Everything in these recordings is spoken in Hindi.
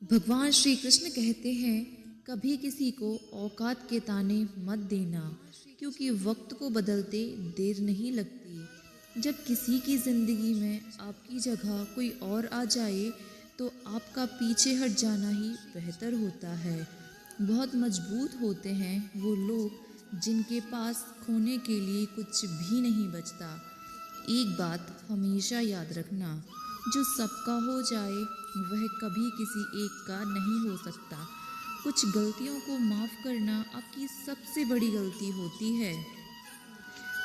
भगवान श्री कृष्ण कहते हैं, कभी किसी को औकात के ताने मत देना, क्योंकि वक्त को बदलते देर नहीं लगती। जब किसी की ज़िंदगी में आपकी जगह कोई और आ जाए तो आपका पीछे हट जाना ही बेहतर होता है। बहुत मजबूत होते हैं वो लोग जिनके पास खोने के लिए कुछ भी नहीं बचता। एक बात हमेशा याद रखना, जो सबका हो जाए वह कभी किसी एक का नहीं हो सकता। कुछ गलतियों को माफ़ करना आपकी सबसे बड़ी गलती होती है।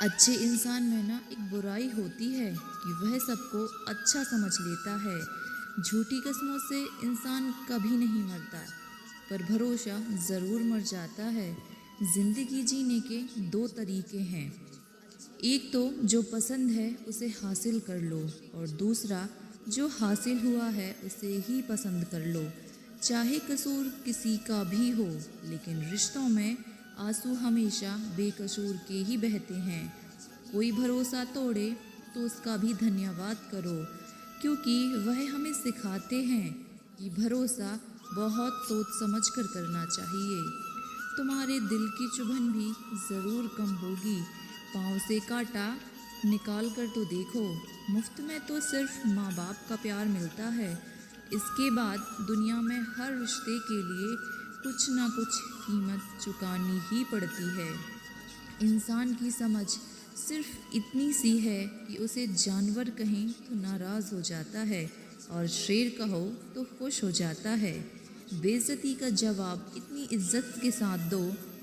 अच्छे इंसान में ना एक बुराई होती है कि वह सबको अच्छा समझ लेता है। झूठी कस्मों से इंसान कभी नहीं मरता, पर भरोसा ज़रूर मर जाता है। ज़िंदगी जीने के दो तरीके हैं, एक तो जो पसंद है उसे हासिल कर लो, और दूसरा जो हासिल हुआ है उसे ही पसंद कर लो। चाहे कसूर किसी का भी हो, लेकिन रिश्तों में आंसू हमेशा बेकसूर के ही बहते हैं। कोई भरोसा तोड़े तो उसका भी धन्यवाद करो, क्योंकि वह हमें सिखाते हैं कि भरोसा बहुत सोच समझ कर करना चाहिए। तुम्हारे दिल की चुभन भी ज़रूर कम होगी। पाँव से कांटा निकाल कर तो देखो, मुफ्त में तो सिर्फ माँ बाप का प्यार मिलता है। इसके बाद दुनिया में हर रिश्ते के लिए कुछ ना कुछ कीमत चुकानी ही पड़ती है। इंसान की समझ सिर्फ इतनी सी है कि उसे जानवर कहें तो नाराज़ हो जाता है, और शेर कहो तो खुश हो जाता है। बेइज्जती का जवाब इतनी इज्जत के साथ दो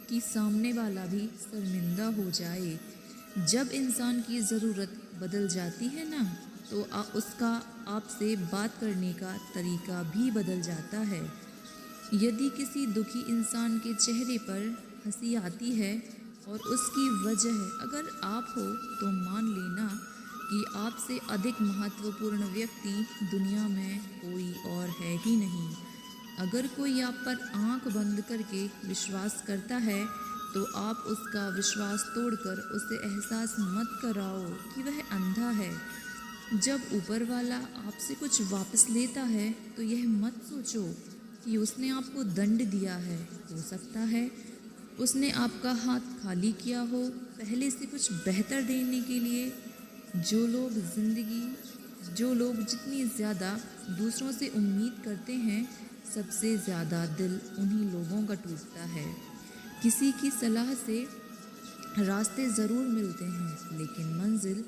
कि सामने वाला भी शर्मिंदा हो जाए। जब इंसान की ज़रूरत बदल जाती है ना, तो उसका आपसे बात करने का तरीका भी बदल जाता है। यदि किसी दुखी इंसान के चेहरे पर हंसी आती है और उसकी वजह अगर आप हो, तो मान लेना कि आपसे अधिक महत्वपूर्ण व्यक्ति दुनिया में कोई और है ही नहीं। अगर कोई आप पर आंख बंद करके विश्वास करता है, तो आप उसका विश्वास तोड़कर उसे एहसास मत कराओ कि वह अंधा है। जब ऊपर वाला आपसे कुछ वापस लेता है, तो यह मत सोचो कि उसने आपको दंड दिया है। हो सकता है उसने आपका हाथ खाली किया हो, पहले से कुछ बेहतर देने के लिए। जो लोग जितनी ज़्यादा दूसरों से उम्मीद करते हैं, सबसे ज़्यादा दिल उन्हीं लोगों का टूटता है। किसी की सलाह से रास्ते ज़रूर मिलते हैं, लेकिन मंजिल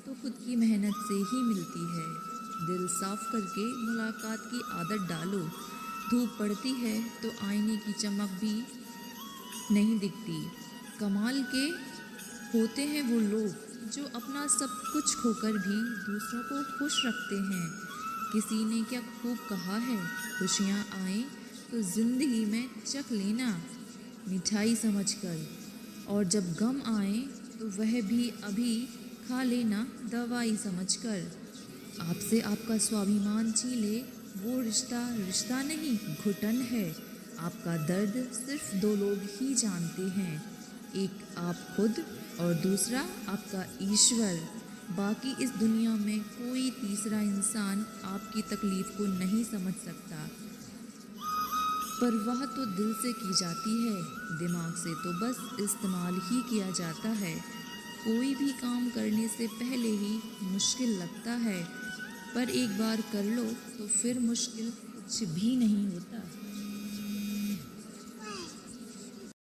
तो खुद की मेहनत से ही मिलती है। दिल साफ करके मुलाकात की आदत डालो। धूप पड़ती है तो आईने की चमक भी नहीं दिखती। कमाल के होते हैं वो लोग जो अपना सब कुछ खोकर भी दूसरों को खुश रखते हैं। किसी ने क्या खूब कहा है, खुशियाँ आए तो ज़िंदगी में चख लेना मिठाई समझकर, और जब गम आए तो वह भी अभी खा लेना दवाई समझकर। आपसे आपका स्वाभिमान छीले वो रिश्ता रिश्ता नहीं, घुटन है। आपका दर्द सिर्फ दो लोग ही जानते हैं, एक आप खुद और दूसरा आपका ईश्वर। बाकी इस दुनिया में कोई तीसरा इंसान आपकी तकलीफ को नहीं समझ सकता। परवाह तो दिल से की जाती है, दिमाग से तो बस इस्तेमाल ही किया जाता है। कोई भी काम करने से पहले ही मुश्किल लगता है, पर एक बार कर लो तो फिर मुश्किल कुछ भी नहीं होता।